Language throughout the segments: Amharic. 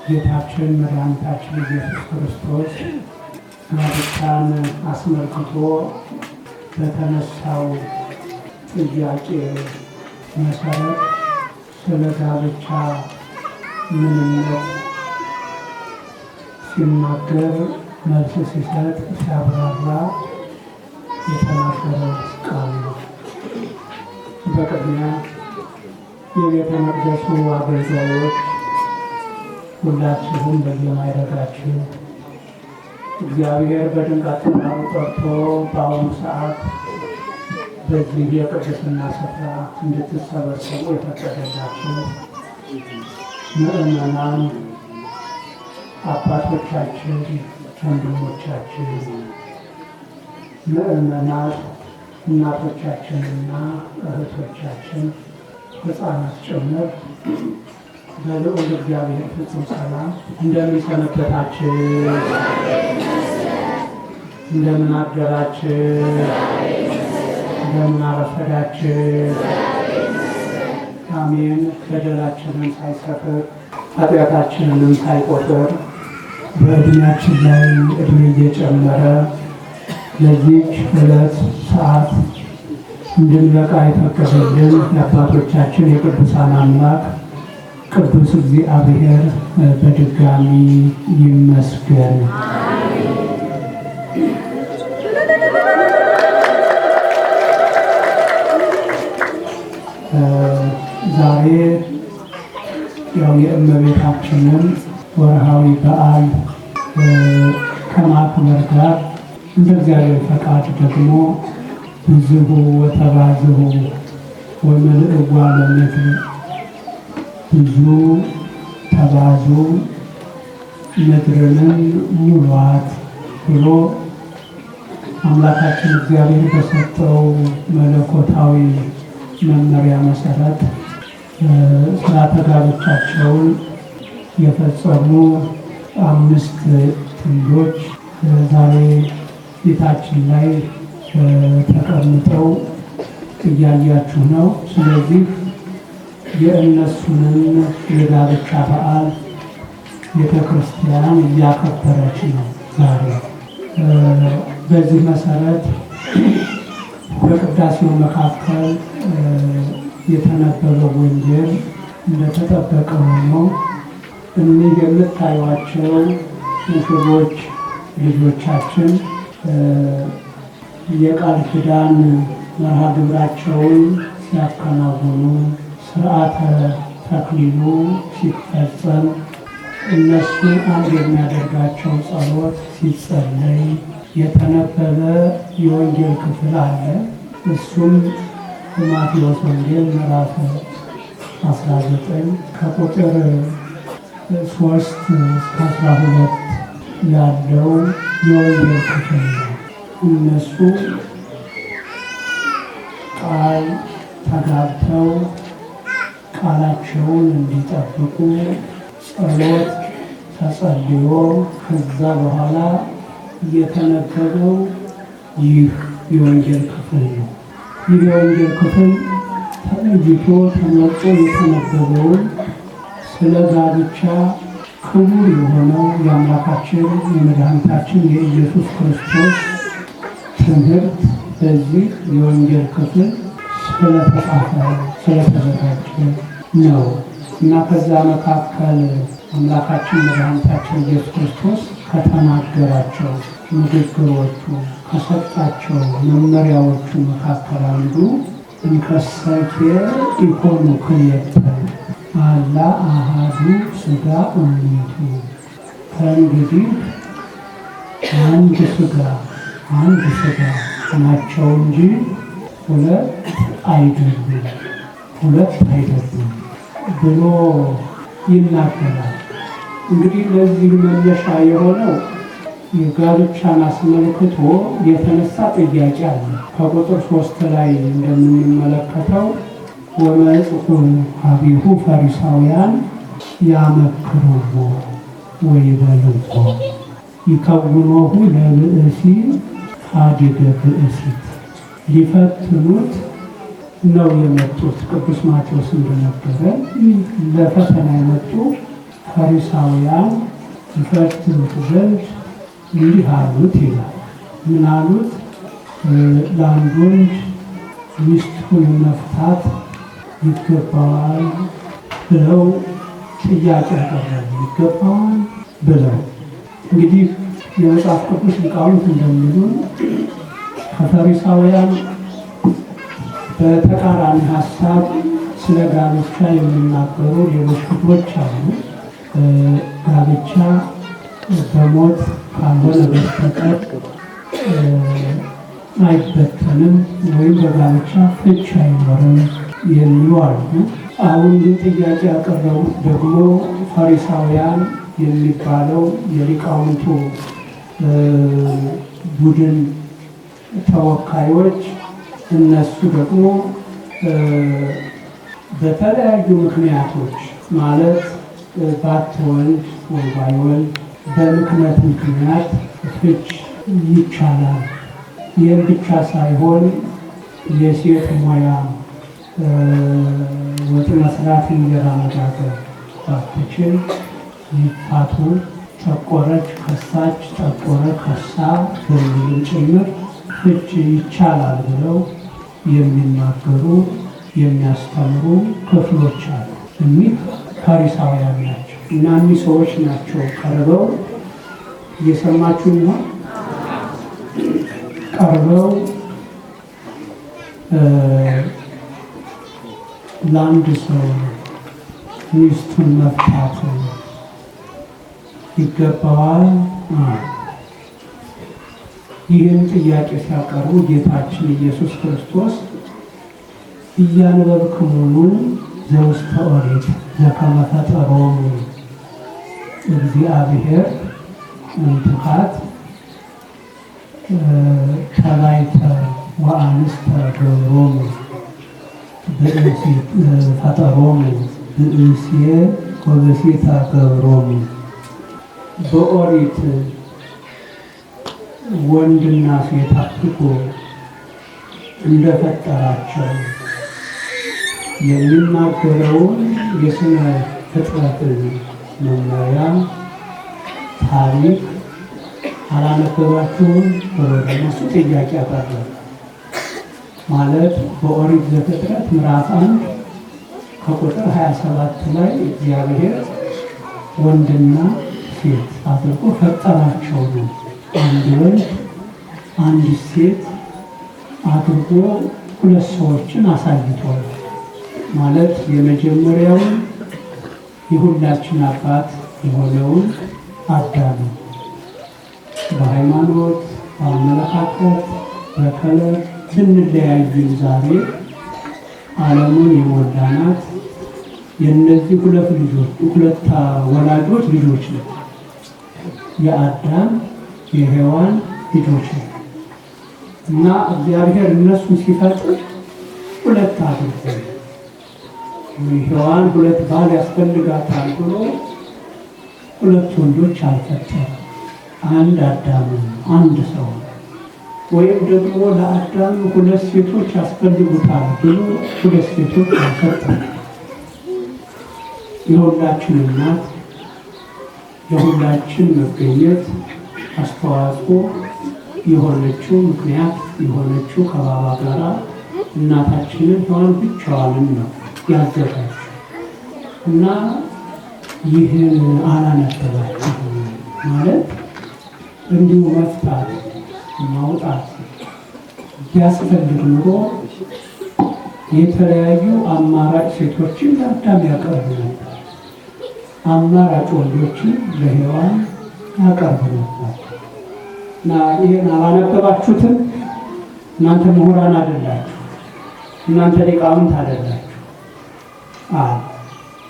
ጌታችን መድኃኒታችን ኢየሱስ ክርስቶስ ጋብቻን አስመልክቶ በተነሳው ጥያቄ መሰረት ስለ ጋብቻ ምንነት ሲናገር መልስ ሲሰጥ ሲያብራራ የተናገረው ቃል ነው። በቅድሚያ የቤተ መቅደሱ አገልጋዮች ሁላችሁም በየማዕረጋችሁ እግዚአብሔር በድንቅ አጠራሩ ጠርቶ በአሁኑ ሰዓት በዚህ የቅድስና ስፍራ እንድትሰበሰቡ የፈቀደላችሁ ምዕመናን፣ አባቶቻችን፣ ወንድሞቻችን፣ ምዕመናት፣ እናቶቻችንና እህቶቻችን፣ ሕፃናት ጭምር በልዑል እግዚአብሔር ፍጹም ሰላም እንደምን ሰነበታችሁ? እንደምን አደራችሁ? እንደምን አረፈዳችሁ? አሜን። በደላችንን ሳይሰፍር ኃጢአታችንንም ሳይቆጥር በዕድሜያችን ላይ ዕድሜ እየጨመረ ለዚች ዕለት ሰዓት እንድንበቃ የፈቀደልን የአባቶቻችን የቅዱሳን አምላክ ቅዱስ እግዚአብሔር በድጋሚ ይመስገን። ዛሬ ያው የእመቤታችንን ወርሃዊ በዓል ከማክበር ጋር እንደ እግዚአብሔር ፈቃድ ደግሞ ብዝሑ ወተባዝሑ ወምልእዋ ለምድር ብዙ ተባዙ ምድርንም ሙሏት ብሎ አምላካችን እግዚአብሔር በሰጠው መለኮታዊ መመሪያ መሰረት ሥርዓተ ጋብቻቸውን የፈጸሙ 5 ጥንዶች ዛሬ ፊታችን ላይ ተቀምጠው እያያችሁ ነው። ስለዚህ የእነሱንም የጋብቻ በዓል ቤተ ክርስቲያን እያከበረች ነው ዛሬ። በዚህ መሰረት በቅዳሴው መካከል የተነበበው ወንጌል እንደተጠበቀ ሆኖ እኒህ የምታዩዋቸው ሙሽሮች ልጆቻችን የቃል ኪዳን መርሃ ግብራቸውን ሲያከናውኑ ሥርዓተ ተክሊሉ ሲፈጸም እነሱ አንድ የሚያደርጋቸው ጸሎት ሲጸለይ የተነበበ የወንጌል ክፍል አለ። እሱም የማቴዎስ ወንጌል ምዕራፍ 19 ከቁጥር 3 እስከ 12 ያለው የወንጌል ክፍል ነው። እነሱ ቃል ተጋብተው ቃላቸውን እንዲጠብቁ ጸሎት ተጸልዮ ከዛ በኋላ የተነበበው ይህ የወንጌል ክፍል ነው። ይህ የወንጌል ክፍል ተለይቶ ተመርጦ የተነበበውን ስለ ጋብቻ ክቡር የሆነው የአምላካችን የመድኃኒታችን የኢየሱስ ክርስቶስ ትምህርት በዚህ የወንጌል ክፍል ስለተጻፈ ስለተዘጋጀ ነው እና ከዛ መካከል አምላካችን መድኃኒታችን ኢየሱስ ክርስቶስ ከተናገራቸው ንግግሮቹ ከሰጣቸው መመሪያዎቹ መካከል አንዱ እንከሰኬ ኢኮኑ ክልኤተ አላ አሐዱ ሥጋ እሙንቱ፣ ከእንግዲህ አንድ ሥጋ ናቸው እንጂ ሁለት አይደሉም ብሎ ይናገራል። እንግዲህ ለዚህ መነሻ የሆነው የጋብቻን አስመልክቶ የተነሳ ጥያቄ አለ። ከቁጥር 3 ላይ እንደምንመለከተው ወመጽኡ ኀቤሁ ፈሪሳውያን ያመክሩዎ ወይቤልዎ ይከውኖሁ ለብእሲ ኀዲገ ብእሲት፣ ሊፈትኑት ነው የመጡት። ቅዱስ ማቴዎስ እንደነበረ ለፈተና የመጡ ፈሪሳውያን ይፈትኑት ዘንድ እንዲህ አሉት ይላል። ምን አሉት? ለአንድ ወንድ ሚስቱን መፍታት ይገባዋል ብለው ጥያቄ ያቀረቡ። ይገባዋል ብለው እንግዲህ የመጽሐፍ ቅዱስ ሊቃውንት እንደሚሉን ከፈሪሳውያን በተቃራኒ ሀሳብ ስለ ጋብቻ የሚናገሩ ሌሎች ክፍሎች አሉ። ጋብቻ በሞት ካልሆነ በስተቀር አይበተንም ወይም በጋብቻ ፍች አይኖርም የሚሉ አሉ። አሁን ግን ጥያቄ ያቀረቡት ደግሞ ፈሪሳውያን የሚባለው የሊቃውንቱ ቡድን ተወካዮች፣ እነሱ ደግሞ በተለያዩ ምክንያቶች ማለት ባትወልድ ወይ ባይወልድ በምክንያት ፍች ይቻላል። ይህም ብቻ ሳይሆን የሴት ሙያ ወጥ መስራት፣ እንጀራ መጋገር ባትችል ይፋቱ። ጠቆረች ከሳች፣ ጠቆረ ከሳ በሚልም ጭምር ፍች ይቻላል ብለው የሚናገሩ የሚያስተምሩ ክፍሎች አሉ። እኒህ ፈሪሳውያን ናቸው እና እኒህ ሰዎች ናቸው ቀርበው እየሰማችሁ ነው። ቀርበው ለአንድ ሰው ሚስቱን መፍታት ይገባዋል። ይህን ጥያቄ ሲያቀርቡ ጌታችን ኢየሱስ ክርስቶስ እያነበብክሙኑ ዘውስተ ኦሪት ዘከመ ፈጠሮሙ እግዚአብሔር እምትካት ተባይተ ወአንስተ ገብሮሙ ፈጠሮሙ ብእሴ ወበሴተ ገብሮሙ። በኦሪት ወንድና ሴት አድርጎ እንደፈጠራቸው የሚናገረውን የስነ ፍጥረትን መመሪያ ታሪክ አላነበባችሁም ብሎ እነሱ ጥያቄ ያቀረቡ ማለት በኦሪት ዘፍጥረት ምዕራፍ 1 ከቁጥር 27 ላይ እግዚአብሔር ወንድና ሴት አድርጎ ፈጠራቸው ነው። አንድ ወንድ አንድ ሴት አድርጎ ሁለት ሰዎችን አሳይቷል። ማለት የመጀመሪያውን የሁላችን አባት የሆነውን አዳም በሃይማኖት፣ በአመለካከት፣ በከለር ብንለያይም ዛሬ ዓለሙን የሞላናት የእነዚህ ሁለት ወላጆች ልጆች ነው። የአዳም የሔዋን ልጆች ነው እና እግዚአብሔር እነሱን ሲፈጥር ሁለት አድርጎ ሔዋን ሁለት ባል ያስፈልጋታል ብሎ ሁለት ወንዶች አልፈጠረም። አንድ አዳም አንድ ሰው ወይም ደግሞ ለአዳም ሁለት ሴቶች ያስፈልጉታል ብሎ ሁለት ሴቶች አልፈጠረም። የሁላችን እናት የሁላችን መገኘት አስተዋጽኦ የሆነችው ምክንያት የሆነችው ከባባ ጋራ እናታችንን ሔዋን ብቻዋንን ነው ያዘጋጀ እና ይህን አላነበባችሁ ማለት እንዲሁ መፍታት ማውጣት ቢያስፈልግ ኑሮ የተለያዩ አማራጭ ሴቶችን ለአዳም ያቀርብ ነበር። አማራጭ ወንዶችን ለሔዋን ያቀርብ ነበር እና ይህን አላነበባችሁትም። እናንተ ምሁራን አይደላችሁ፣ እናንተ ሊቃውንት አይደላችሁ።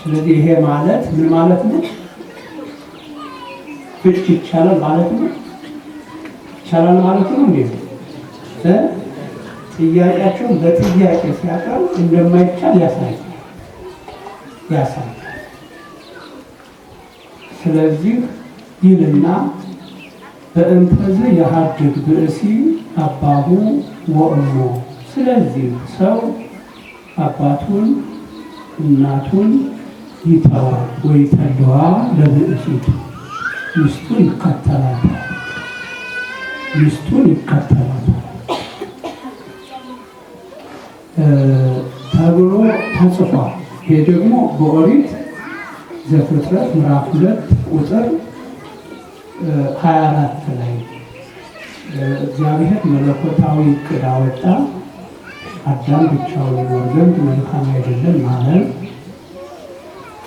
ስለዚህ ይሄ ማለት ምን ማለት ነው? ፍች ይቻላል ማለት ነው። ይቻላል ማለት ነው። እንዴት ጥያቄያቸውን በጥያቄ ሲያቀርብ እንደማይቻል ያሳያል። ስለዚህ ይልና በእንተዝ የሀድግ ብእሲ አባሁ ወእሞ። ስለዚህ ሰው አባቱን እናቱን ይተዋል ወይ ተለዋ ለብእሲቱ ሚስቱን ይከተላታል ተብሎ ተጽፏል። ይሄ ደግሞ በኦሪት ዘፍጥረት ምዕራፍ 2 ቁጥር 24 ላይ እግዚአብሔር መለኮታዊ ዕቅድ አወጣ። አዳም ብቻውን ይኖር ዘንድ መልካም አይደለም ማለት።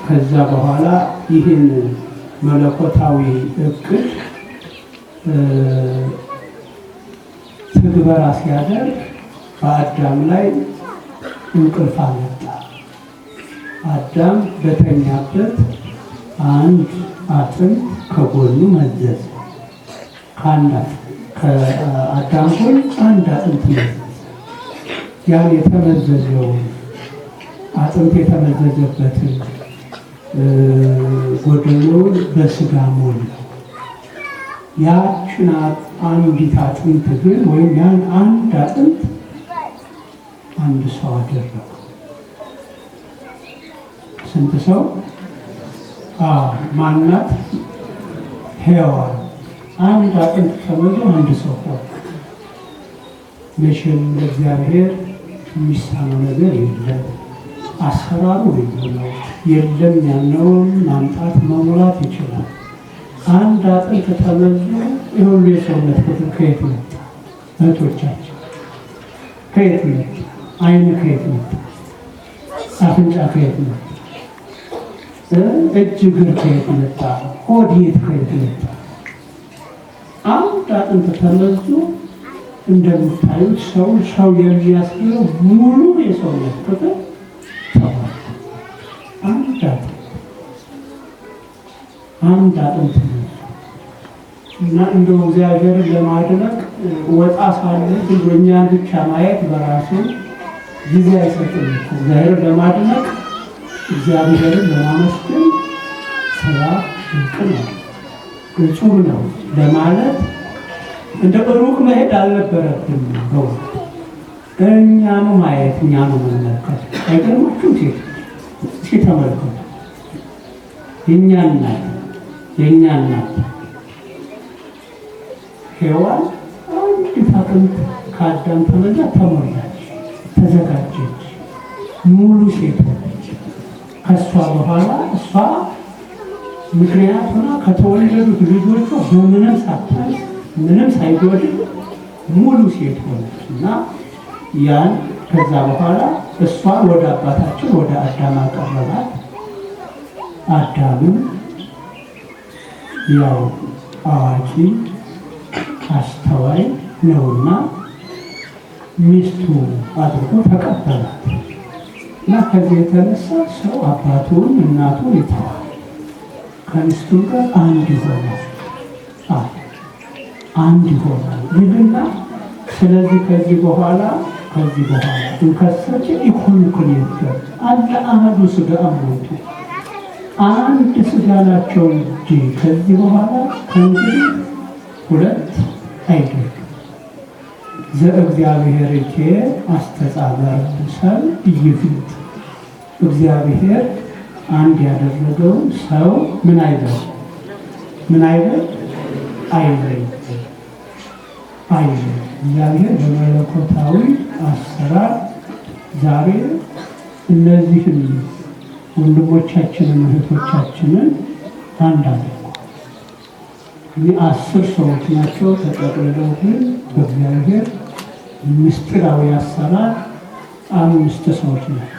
ከዛ በኋላ ይህን መለኮታዊ ዕቅድ ትግበራ ሲያደርግ በአዳም ላይ እንቅልፍ አመጣ። አዳም በተኛበት አንድ አጥንት ከጎኑ መዘዘ። ከአዳም ጎን አንድ አጥንት መዘዘ። ያን የተመዘዘውን አጥንት የተመዘዘበትን ጎደሎውን በስጋ ሞላው። ያችን አንዲት አጥንት ግን ወይም ያን አንድ አጥንት አንድ ሰው አደረገው። ስንት ሰው? ማናት? ሔዋን። አንድ አጥንት ተመዞ አንድ ሰው ሆነ። መቼም ለእግዚአብሔር የሚሳነው ነገር የለም። አሰራሩ ልዩ ነው። የለም ያለውን ማምጣት መሙላት ይችላል። አንድ አጥንት ተመዞ የሁሉ የሰውነት ክፍል ከየት መጣ? እህቶቻችን ከየት መጣ? ዓይን ከየት መጣ? አፍንጫ ከየት መጣ? እጅ እግር ከየት መጣ? ሆድ ከየት መጣ? አንድ አጥንት ተመዞ እንደምታዩት ሰው የሚያስብለው ሙሉ የሰውነት ክፍል ተባለ። አንድ አጥንት እና እንደው እግዚአብሔርን ለማድነቅ ወጣ ሳለ እኛን ብቻ ማየት በራሱ ጊዜ አይሰጥም። እግዚአብሔርን ለማድነቅ እግዚአብሔርን ለማመስገን ስራ ድንቅ ነው፣ እጹብ ነው ለማለት እንደ ሩቅ መሄድ አልነበረብንም። እኛኑ ማየት እኛኑ መመልከት አይገርማችሁም? ተመልከቱ። የእኛ እናት ሔዋን አንዲት አጥንት ከአዳም ተመዛ ተሞላች፣ ተዘጋጀች፣ ሙሉ ሴት ሆነች። ከእሷ በኋላ እሷ ምክንያት ሆና ከተወለዱት ልጆቿ በምንም ሳታይ ምንም ሳይጎድል ሙሉ ሴት ሆነች እና ያን ከዛ በኋላ እሷ ወደ አባታችን ወደ አዳም አቀረባት። አዳምም ያው አዋቂ አስተዋይ ነውና ሚስቱ አድርጎ ተቀበላት እና ከዚህ የተነሳ ሰው አባቱን እናቱን ይተዋል፣ ከሚስቱ ጋር አንድ ይሆናል ይልና ስለዚህ ከዚህ በኋላ እንከሰች ኢኮኖክል ይፈር አለ አህዱ ስጋ አሞቱ አንድ ስጋ ናቸው እንጂ ከዚህ በኋላ ከእንግዲህ ሁለት አይደለም። ዘእግዚአብሔር አስተጻበር ሰብ ይፍት እግዚአብሔር አንድ ያደረገውን ሰው ምን አይበል አይለይ። እግዚአብሔር በመለኮታዊ አሰራር ዛሬ እነዚህን ወንድሞቻችንን እህቶቻችንን አንድ አድርጓል። 10 ሰዎች ናቸው ተጠቅልለው፣ ግን በእግዚአብሔር ምስጢራዊ አሰራር 5 ሰዎች ናቸው።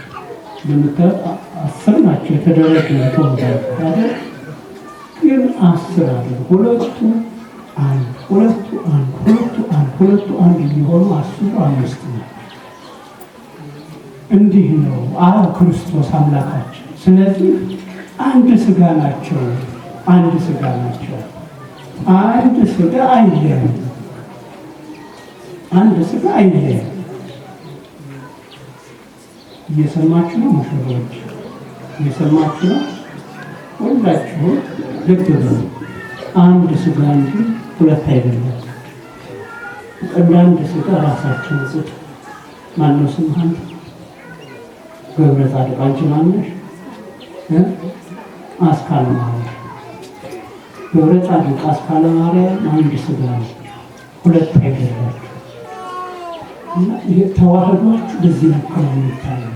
እንደምታዩት 10 ናቸው የተደረገ አይደል? ግን 10 አለ። ሁለቱ አንድ እየሆኑ 10 5 ነው። እንዲህ ነው አብ ክርስቶስ አምላካችን። ስለዚህ አንድ ስጋ ናቸው። አንድ ስጋ አይለያም። እየሰማችሁ ነው ሙሽሮች? እየሰማችሁ ነው? ሁላችሁ ልብ በሉ። አንድ ስጋ እንጂ ሁለት አይደለም። አንድ ስጋ ራሳችን ጽድ ማነው ስምህ? ገብረ ጻድቅ። አንቺ ማነሽ? አስካለ ማርያም ገብረ ጻድቅ አስካለ ማርያም አንድ ስጋ ነው፣ ሁለት አይደላችሁ። እና ተዋህዷችሁ በዚህ ነው የሚታየው።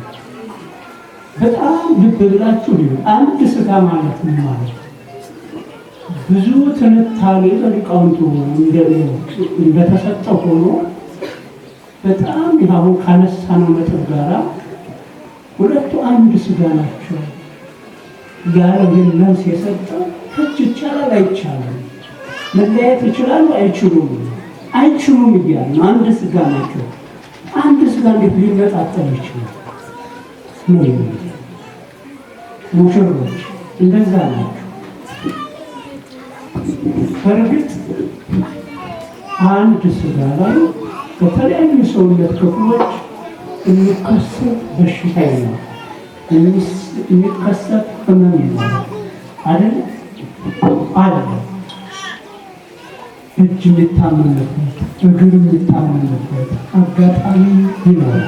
በጣም ልብ ብላችሁ ሊሆን አንድ ስጋ ማለት ምን ማለት ነው? ብዙ ትንታኔ በሊቃውንቱ እንደተሰጠ ሆኖ በጣም ይኸው ካነሳነው ነጥብ ጋራ ሁለቱ አንድ ስጋ ናቸው ያለ መልስ የሰጠው ከች ይቻላል አይቻልም፣ መለያየት ይችላሉ አይችሉም፣ አይችሉም እያለ ነው። አንድ ስጋ ናቸው። አንድ ስጋ እንዴት ሊመጣጠል ይችላል? ሙሽሮች እንደዛ ናቸው። በእርግጥ አንድ ስጋ ላይ በተለያዩ ሰውነት ክፍሎች የሚከሰት በሽታ ይኖራል፣ የሚከሰት ህመም ይኖራል አይደል? አለ እጅ የሚታመምበት፣ እግር የሚታመምበት አጋጣሚ ይኖራል።